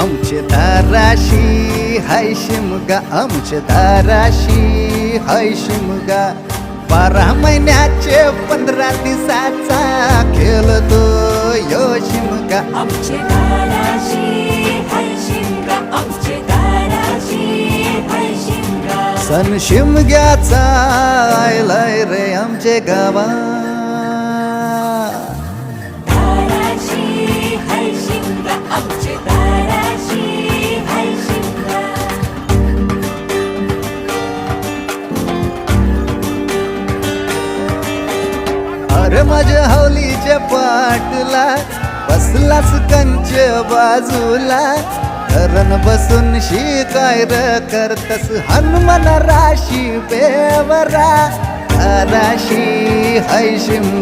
आमचे दाराशी हाय शिमगा, आमचे दाराशी हाय शिमगा. 12 महिन्याचे 15 दिवसाचा खेळतो यो शिमगा. आमचे दाराशी हाय शिमगा, आमचे दाराशी हाय शिमगा. सण शिमग्याचा आयलाय रे आमचे गावा. दाराशी हाय शिमगा, आमचे दाराशी हाय शिमगा. अरे माझ्या हौलीच्या पाटला बसलास कंच बाजूला. धरण बसून शिकाय र करतस हनुमान राशी बेवरा. राशी हाय शिमगा.